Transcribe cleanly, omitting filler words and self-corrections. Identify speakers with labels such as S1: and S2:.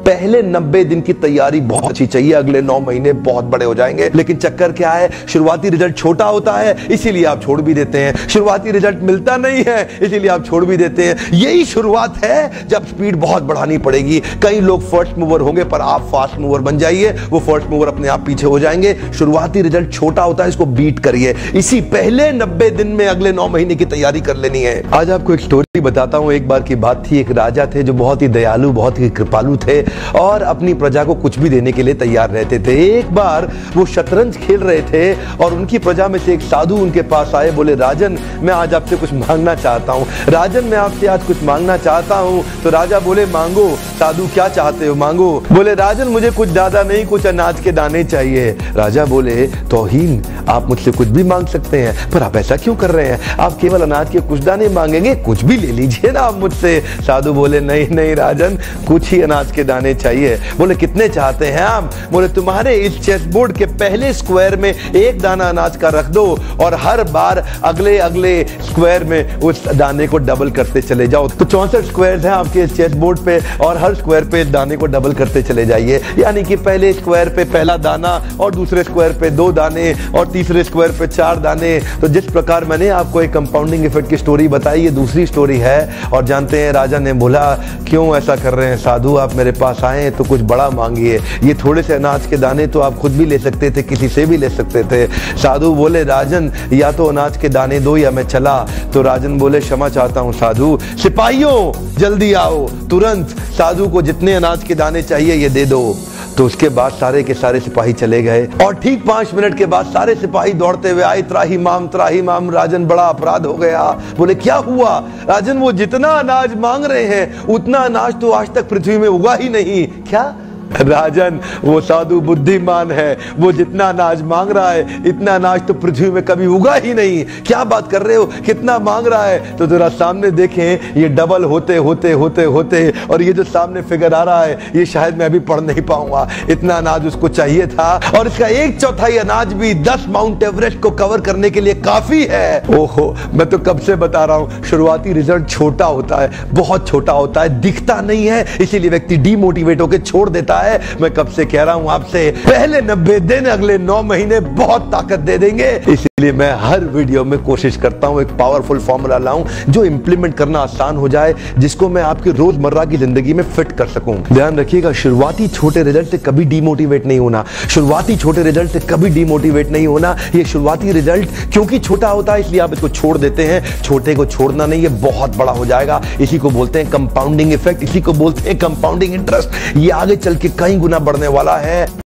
S1: पहले 90 दिन की तैयारी बहुत अच्छी चाहिए, अगले 9 महीने बहुत बड़े हो जाएंगे। लेकिन चक्कर क्या है, शुरुआती रिजल्ट छोटा होता है, इसीलिए आप छोड़ भी देते हैं। शुरुआती रिजल्ट मिलता नहीं है, इसीलिए आप छोड़ भी देते हैं। यही शुरुआत है जब स्पीड बहुत बढ़ानी पड़ेगी। कई लोग फर्स्ट मूवर होंगे, पर आप फास्ट मूवर बन जाइए, वो फर्स्ट मूवर अपने आप पीछे हो जाएंगे। शुरुआती रिजल्ट छोटा होता है, इसको बीट करिए। इसी पहले 90 दिन में अगले 9 महीने की तैयारी कर लेनी है। आज आपको एक स्टोरी बताता हूं। एक बार की बात थी, एक राजा थे जो बहुत ही दयालु, बहुत ही कृपालु थे और अपनी प्रजा को कुछ भी देने के लिए तैयार रहते थे। एक बार वो शतरंज खेल रहे थे और उनकी प्रजा में से एक साधु उनके पास आए, बोले राजन मैं आज आपसे कुछ मांगना चाहता हूं। राजन मैं आपसे आज कुछ मांगना चाहता हूं। तो राजा बोले मांगो। साधु क्या चाहते हो, मांगो। बोले राजन मुझे कुछ ज्यादा नहीं, कुछ अनाज के दाने चाहिए। राजा बोले तौहीन, आप मुझसे कुछ भी मांग सकते हैं, पर आप ऐसा क्यों कर रहे हैं? आप केवल अनाज के कुछ दाने मांगेंगे, कुछ भी ले लीजिए ना आप मुझसे। साधु बोले नहीं नहीं राजन, कुछ ही अनाज के दाने चाहिए। बोले कितने चाहते हैं आप? बोले तुम्हारे इस चेस बोर्ड के पहले स्क्वायर में एक दाना अनाज का रख दो और हर बार अगले अगले स्क्वायर में उस दाने को डबल करते चले जाओ। तो 64 स्क्वायर हैं आपके चेस बोर्ड पे और हर स्क्वायर पे दाने को डबल करते चले जाइए। यानी कि पहले स्क्वायर पे पहला दाना और दूसरे स्क्वायर पे 2 दाने और तीसरे स्क्वायर पे 4 दाने। तो जिस प्रकार मैंने आपको एक कंपाउंडिंग इफेक्ट की स्टोरी बताई, ये दूसरी स्टोरी है। और जानते हैं राजा ने बोला क्यों ऐसा कर रहे हैं साधु, आप मेरे पास आए तो कुछ बड़ा मांगिए। ये थोड़े से अनाज के दाने तो आप खुद भी ले सकते थे, किसी से भी ले सकते थे। साधु बोले राजन या तो अनाज के दाने दो या मैं चला। तो राजन बोले क्षमा चाहता हूं साधु, सिपाहियों जल्दी आओ, तुरंत साधु को जितने अनाज के दाने चाहिए ये दे दो। तो उसके बाद सारे के सारे सिपाही चले गए और ठीक 5 मिनट के बाद सारे सिपाही दौड़ते हुए आए, त्राही माम। राजन बड़ा अपराध हो गया। बोले क्या हुआ? राजन वो जितना अनाज मांग रहे हैं उतना अनाज तो आज तक पृथ्वी में उगा ही नहीं। क्या? राजन वो साधु बुद्धिमान है, वो जितना अनाज मांग रहा है इतना अनाज तो पृथ्वी में कभी उगा ही नहीं। क्या बात कर रहे हो, कितना मांग रहा है? तो जरा सामने देखें, ये डबल होते होते होते होते और ये जो सामने फिगर आ रहा है ये शायद मैं अभी पढ़ नहीं पाऊंगा। इतना अनाज उसको चाहिए था और इसका 1/4 अनाज भी 10 माउंट एवरेस्ट को कवर करने के लिए काफी है। ओहो, मैं तो कब से बता रहा हूं, शुरुआती रिजल्ट छोटा होता है, बहुत छोटा होता है, दिखता नहीं है, इसीलिए व्यक्ति डीमोटिवेट होकर छोड़ देता है। मैं कब से कह रहा हूं आपसे, पहले 90 दिन अगले 9 महीने बहुत ताकत दे देंगे। इसलिए मैं हर वीडियो में कोशिश करता हूं एक पावरफुल फॉर्मूला लाऊं जो इंप्लीमेंट करना आसान हो जाए, जिसको मैं आपकी रोजमर्रा की जिंदगी में फिट कर सकूं। ध्यान रखिएगा, शुरुआती छोटे रिजल्ट से कभी डीमोटिवेट नहीं होना। शुरुआती छोटे रिजल्ट से कभी डीमोटिवेट नहीं होना। ये शुरुआती रिजल्ट क्योंकि छोटा होता है इसलिए आप इसको छोड़ देते हैं। छोटे को छोड़ना नहीं, ये बहुत बड़ा हो जाएगा। इसी को बोलते हैं कंपाउंडिंग इफेक्ट, इसी को बोलते हैं कंपाउंडिंग इंटरेस्ट। ये आगे चल के कई गुना बढ़ने वाला है।